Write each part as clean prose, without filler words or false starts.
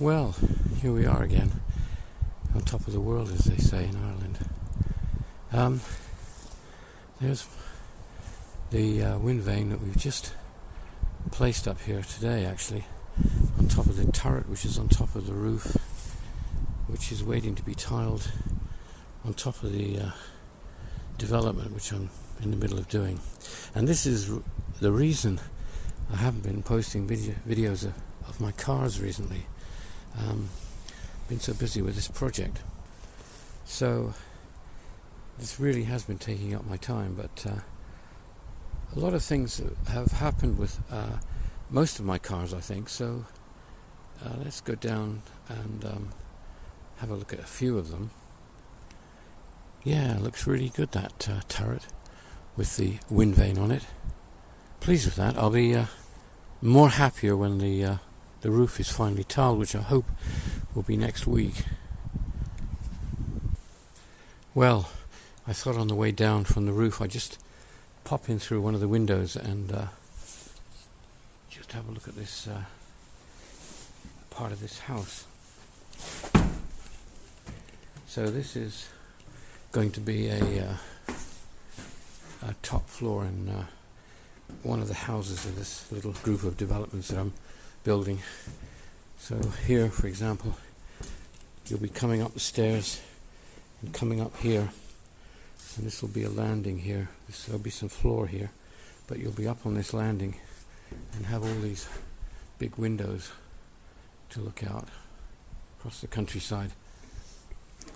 Well, here we are again, on top of the world, as they say in Ireland. There's the wind vane that we've just placed up here today, actually, on top of the turret, which is on top of the roof, which is waiting to be tiled on top of the development, which I'm in the middle of doing. And this is the reason I haven't been posting videos of my cars recently. Been so busy with this project, so this really has been taking up my time, but a lot of things have happened with most of my cars, I think, so let's go down and have a look at a few of them. Yeah, it looks really good, that turret with the wind vane on it. Pleased with that. I'll be more happier when the roof is finally tiled, which I hope will be next week. Well, I thought on the way down from the roof I'd just pop in through one of the windows and just have a look at this part of this house. So this is going to be a top floor in one of the houses of this little group of developments that I'm building. So here, for example, you'll be coming up the stairs and coming up here, and this will be a landing here. There'll be some floor here, but you'll be up on this landing and have all these big windows to look out across the countryside.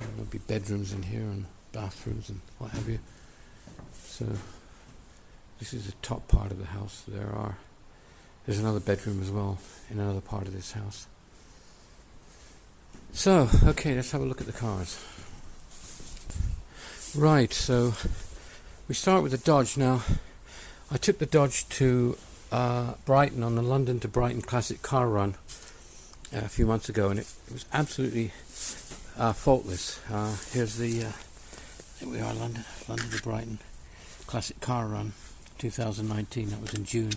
And there'll be bedrooms in here and bathrooms and what have you. So this is the top part of the house. There's another bedroom as well in another part of this house. So, okay, let's have a look at the cars. Right, so we start with the Dodge now. I took the Dodge to Brighton on the London to Brighton Classic Car Run a few months ago, and it was absolutely faultless. Here's the, here we are, London to Brighton Classic Car Run 2019, that was in June.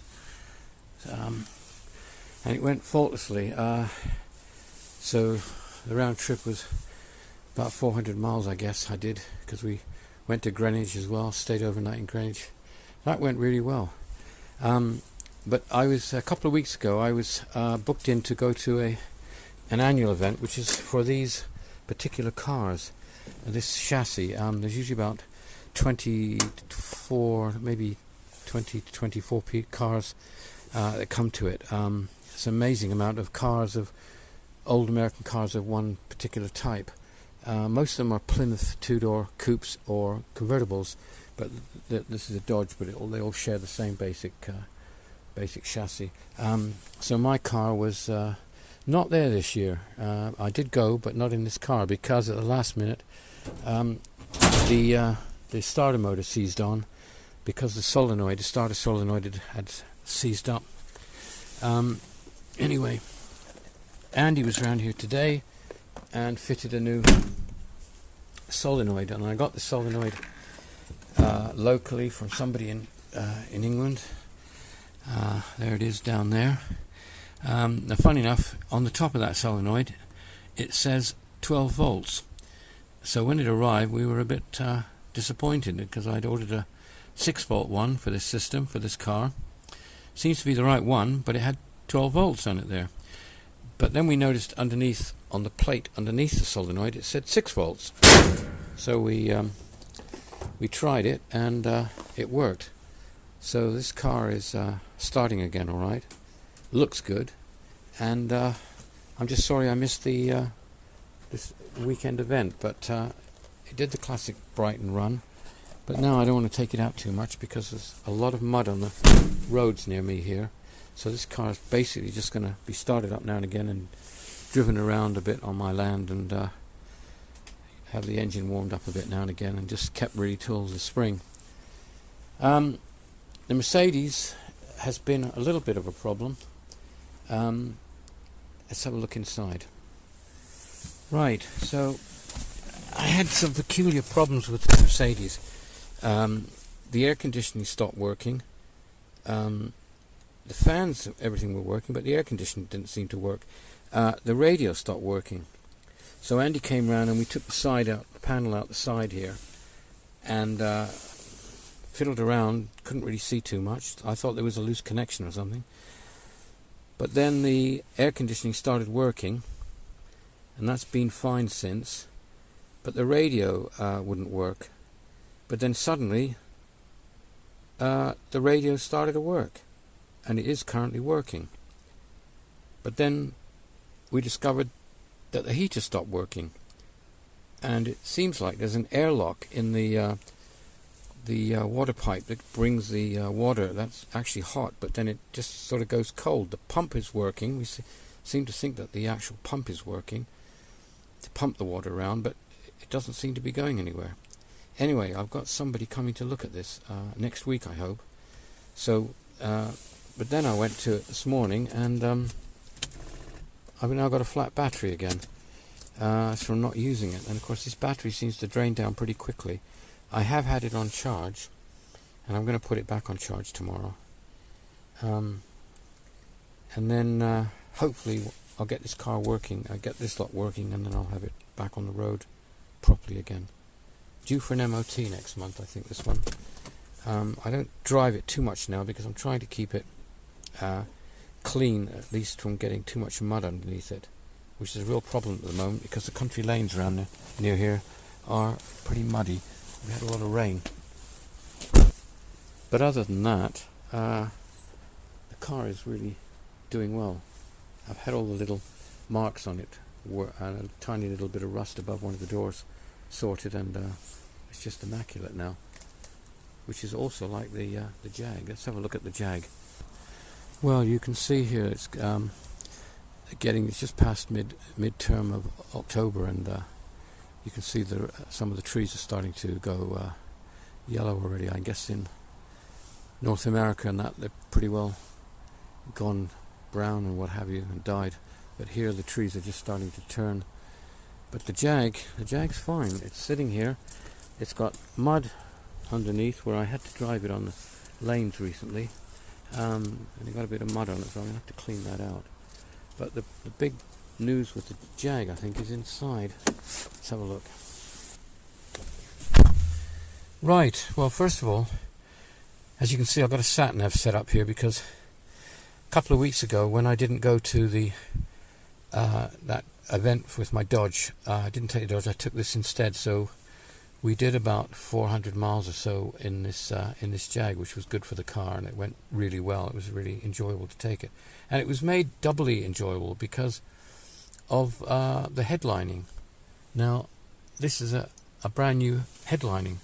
And it went faultlessly. So the round trip was about 400 miles, I guess I did, because we went to Greenwich as well, stayed overnight in Greenwich. That went really well. But I was, a couple of weeks ago, I was booked in to go to an annual event, which is for these particular cars, this chassis. There's usually about 24, maybe 20 to 24 cars that come to it. It's an amazing amount of cars, of old American cars of one particular type. Most of them are Plymouth two-door coupes or convertibles, but this is a Dodge, but they all share the same basic chassis. So my car was not there this year. I did go, but not in this car, because at the last minute the starter motor seized on, because the starter solenoid had seized up. Anyway, Andy was around here today and fitted a new solenoid, and I got the solenoid locally from somebody in England. There it is down there. Now, funny enough, on the top of that solenoid it says 12 volts. So when it arrived, we were a bit disappointed, because I'd ordered a 6-volt one for this system, for this car. Seems to be the right one, but it had 12 volts on it there. But then we noticed underneath, on the plate underneath the solenoid, it said 6 volts. So we tried it, and it worked. So this car is starting again all right. Looks good. And I'm just sorry I missed the this weekend event, but it did the classic Brighton run. But now I don't want to take it out too much, because there's a lot of mud on the roads near me here. So this car is basically just going to be started up now and again and driven around a bit on my land, and have the engine warmed up a bit now and again, and just kept ready till the spring. The Mercedes has been a little bit of a problem. Let's have a look inside. Right, so I had some peculiar problems with the Mercedes. The air conditioning stopped working. The fans, everything were working, but the air conditioning didn't seem to work. the radio stopped working. So Andy came round and we took the panel out the side here, and fiddled around. Couldn't really see too much. I thought there was a loose connection or something. But then the air conditioning started working, and that's been fine since. But the radio wouldn't work. But then suddenly the radio started to work, and it is currently working. But then we discovered that the heater stopped working, and it seems like there's an airlock in the water pipe that brings the water that's actually hot, but then it just sort of goes cold. The pump is working. We seem to think that the actual pump is working to pump the water around, but it doesn't seem to be going anywhere. Anyway, I've got somebody coming to look at this next week, I hope. So, but then I went to it this morning, and I've now got a flat battery again. It's from not using it, and of course this battery seems to drain down pretty quickly. I have had it on charge, and I'm going to put it back on charge tomorrow. And then hopefully I'll get this car working, I'll get this lot working, and then I'll have it back on the road properly again. Due for an MOT next month, I think, this one. I don't drive it too much now because I'm trying to keep it clean, at least from getting too much mud underneath it, which is a real problem at the moment because the country lanes around near here are pretty muddy. We had a lot of rain. But other than that, the car is really doing well. I've had all the little marks on it, and a tiny little bit of rust above one of the doors sorted, and it's just immaculate now, which is also like the Jag. Let's have a look at the Jag. Well, you can see here it's it's just past mid-term of October, and you can see some of the trees are starting to go yellow already. I guess in North America and that they're pretty well gone brown and what have you and died. But here the trees are just starting to turn. But the Jag's fine. It's sitting here. It's got mud underneath where I had to drive it on the lanes recently. And it got a bit of mud on it, so I'm going to have to clean that out. But the big news with the Jag, I think, is inside. Let's have a look. Right, well, first of all, as you can see, I've got a sat-nav set up here because a couple of weeks ago, when I didn't go to the that event with my Dodge, I didn't take the Dodge, I took this instead, so we did about 400 miles or so in this Jag, which was good for the car, and it went really well. It was really enjoyable to take it. And it was made doubly enjoyable because of the headlining. Now, this is a brand new headlining.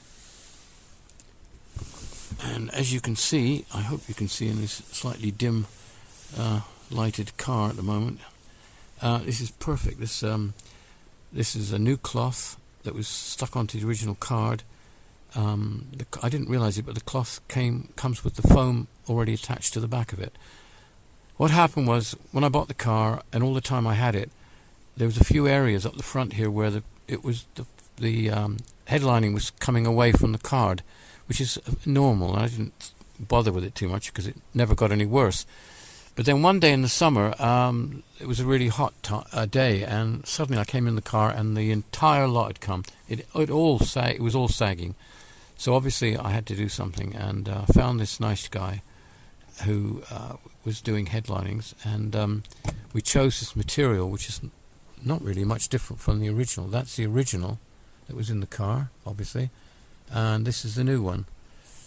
And as you can see, I hope you can see in this slightly dim lighted car at the moment, this is perfect. This is a new cloth that was stuck onto the original card. I didn't realize it, but the cloth comes with the foam already attached to the back of it. What happened was, when I bought the car, and all the time I had it, there was a few areas up the front here where the headlining was coming away from the card, which is normal. I didn't bother with it too much because it never got any worse. But then one day in the summer, it was a really hot day, and suddenly I came in the car and the entire lot had come. It was all sagging. So obviously I had to do something, and found this nice guy who was doing headlinings, and we chose this material, which is not really much different from the original. That's the original that was in the car, obviously, and this is the new one,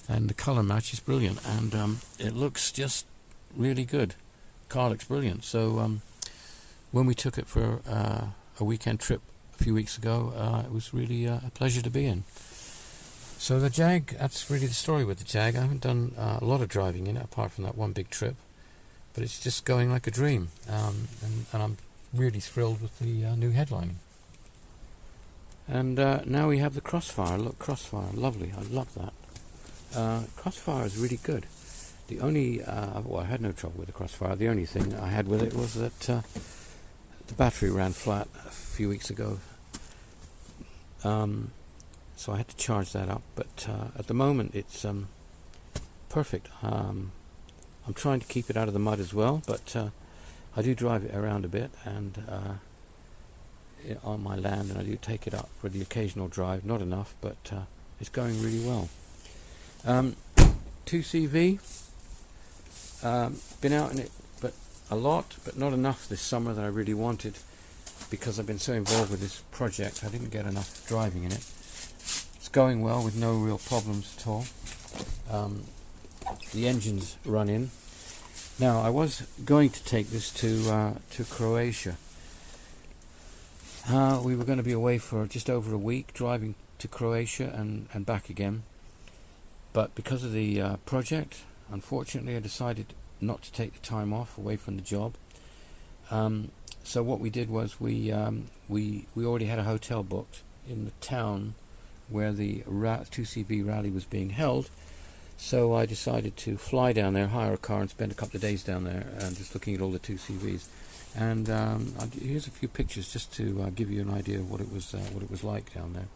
and the colour match is brilliant, and it looks just really good. Car looks brilliant. So when we took it for a weekend trip a few weeks ago, it was really a pleasure to be in. So the Jag, that's really the story with the Jag. I haven't done a lot of driving in it apart from that one big trip, but it's just going like a dream, and I'm really thrilled with the new headlining. And now we have the Crossfire. Look, Crossfire, lovely. I love that. Crossfire is really good. The only, I had no trouble with the Crossfire. The only thing I had with it was that the battery ran flat a few weeks ago. So I had to charge that up. But at the moment it's perfect. I'm trying to keep it out of the mud as well, but I do drive it around a bit, and on my land, and I do take it up for the occasional drive. Not enough, but it's going really well. 2CV, been out in it but a lot, but not enough this summer that I really wanted, because I've been so involved with this project. I didn't get enough driving in it. It's going well with no real problems at all. The engine's run in. Now, I was going to take this to Croatia. We were going to be away for just over a week, driving to Croatia and back again. But because of the project, unfortunately, I decided not to take the time off away from the job. So what we did was we already had a hotel booked in the town where the 2CV rally was being held. So I decided to fly down there, hire a car, and spend a couple of days down there, and just looking at all the 2CVs. And here's a few pictures just to give you an idea of what it was like down there.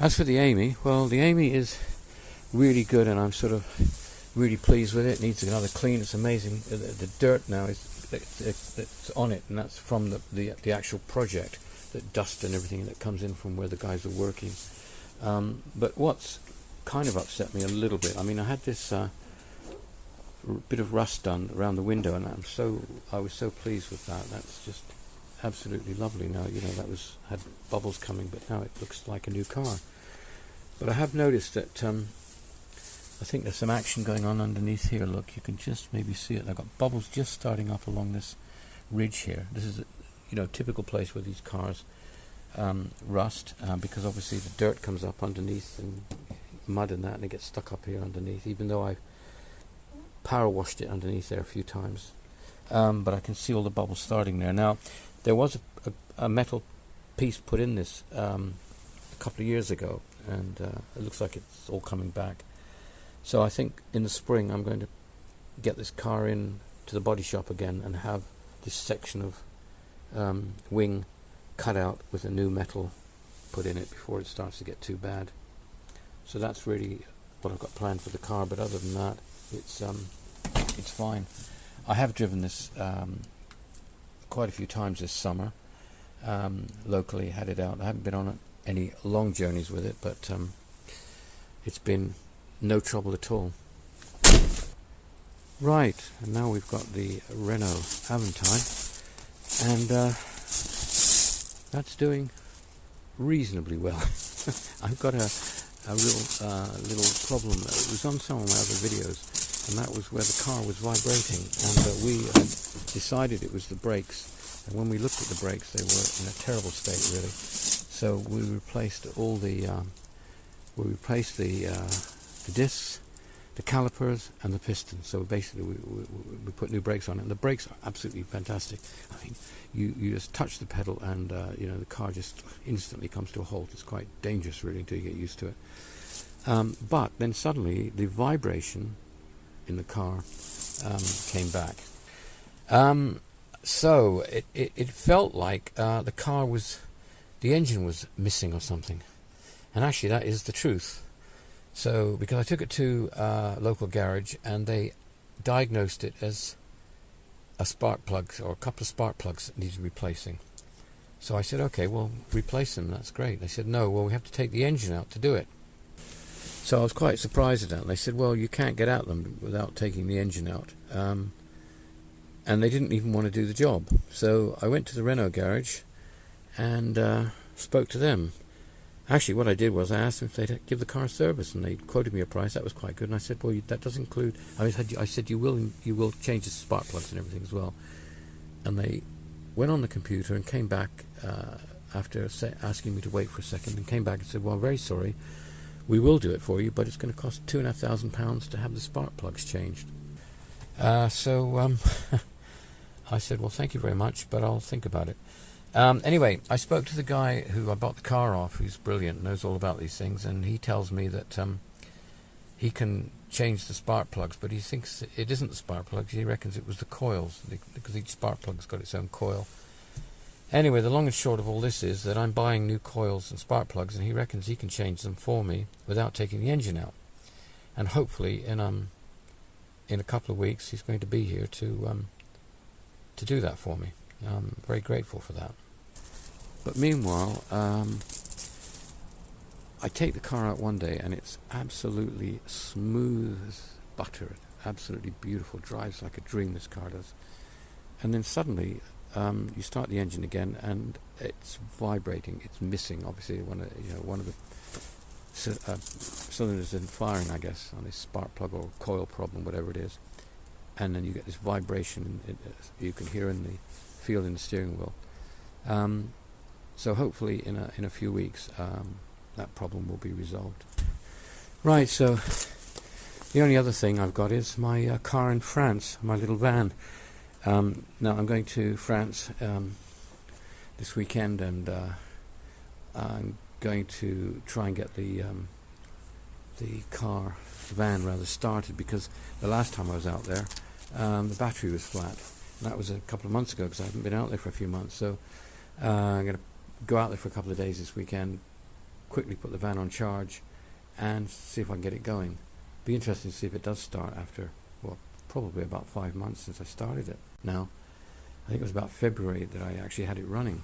As for the Ami, well, the Ami is really good, and I'm sort of really pleased with it. It needs another clean. It's amazing. The dirt now it's on it, and that's from the actual project, the dust and everything that comes in from where the guys are working. But what's kind of upset me a little bit, I mean, I had this bit of rust done around the window, and I was so pleased with that. That's just absolutely lovely now. You know, had bubbles coming, but now it looks like a new car. But I have noticed that I think there's some action going on underneath here. Look, you can just maybe see it. I've got bubbles just starting up along this ridge here. This is a typical place where these cars rust, because obviously the dirt comes up underneath and mud and that, and it gets stuck up here underneath, even though I've power washed it underneath there a few times. But I can see all the bubbles starting there. Now, there was a metal piece put in this a couple of years ago, and it looks like it's all coming back. So I think in the spring I'm going to get this car in to the body shop again and have this section of wing cut out with a new metal put in it before it starts to get too bad. So that's really what I've got planned for the car, but other than that, it's fine. I have driven this quite a few times this summer, locally, had it out. I haven't been on any long journeys with it, but it's been no trouble at all. Right, and now we've got the Renault Avantime, and that's doing reasonably well. I've got a real little problem. It was on some of my other videos, and that was where the car was vibrating, and we had decided it was the brakes, and when we looked at the brakes they were in a terrible state really, so we replaced all the the discs, the calipers and the pistons. So basically we put new brakes on it, and the brakes are absolutely fantastic. I mean, you just touch the pedal and you know, the car just instantly comes to a halt. It's quite dangerous really until you get used to it. But then suddenly the vibration in the car came back. So it felt like the engine was missing or something. And actually that is the truth. So, because I took it to a local garage and they diagnosed it as a spark plug, or a couple of spark plugs that needed replacing. So I said, okay, well, replace them, that's great. They said, no, well, we have to take the engine out to do it. So I was quite surprised at that. And they said, well, you can't get at them without taking the engine out. And they didn't even want to do the job. So I went to the Renault garage and spoke to them. Actually, what I did was I asked them if they'd give the car a service, and they quoted me a price. That was quite good. And I said, well, that does include... I said you will change the spark plugs and everything as well. And they went on the computer and came back after asking me to wait for a second, and came back and said, well, I'm very sorry, we will do it for you, but it's going to cost £2,500 to have the spark plugs changed. So I said, well, thank you very much, but I'll think about it. Anyway, I spoke to the guy who I bought the car off, who's brilliant, knows all about these things, and he tells me that he can change the spark plugs, but he thinks it isn't the spark plugs. He reckons it was the coils, because each spark plug's got its own coil. Anyway, the long and short of all this is that I'm buying new coils and spark plugs, and he reckons he can change them for me without taking the engine out. And hopefully, in a couple of weeks, he's going to be here to do that for me. I'm very grateful for that. But meanwhile, I take the car out one day and it's absolutely smooth as butter, absolutely beautiful, drives like a dream, this car does. And then suddenly you start the engine again and it's vibrating, it's missing. Obviously one of the cylinders isn't firing, I guess, on this spark plug or coil problem, whatever it is. And then you get this vibration you can hear feel in the steering wheel. So hopefully in a few weeks that problem will be resolved. Right, so the only other thing I've got is my car in France, my little van. Now I'm going to France this weekend, and I'm going to try and get the van rather started, because the last time I was out there the battery was flat. And that was a couple of months ago, because I haven't been out there for a few months. So I'm going to go out there for a couple of days this weekend, quickly put the van on charge, and see if I can get it going. Be interesting to see if it does start after, well, probably about 5 months since I started it. Now, I think it was about February that I actually had it running.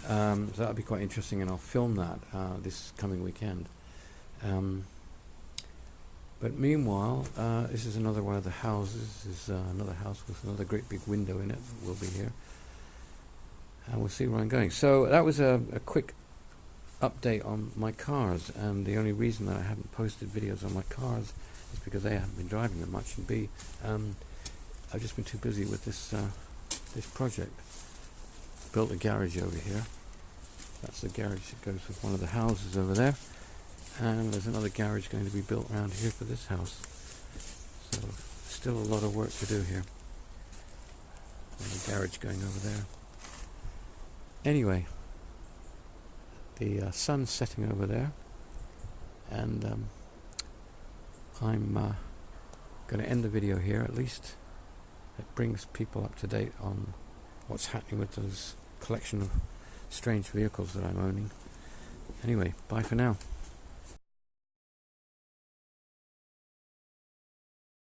So that'll be quite interesting, and I'll film that this coming weekend. But meanwhile, this is another one of the houses. This is another house with another great big window in it. We'll be here, and we'll see where I'm going. So that was a quick update on my cars, and the only reason that I haven't posted videos on my cars is because A, I haven't been driving them much, and B, I've just been too busy with this project. Built a garage over here, That's the garage that goes with one of the houses over there. And there's another garage going to be built around here for this house. So still a lot of work to do here. And the garage going over there. Anyway, the sun's setting over there, and I'm going to end the video here. At least it brings people up to date on what's happening with those collection of strange vehicles that I'm owning. Anyway, bye for now.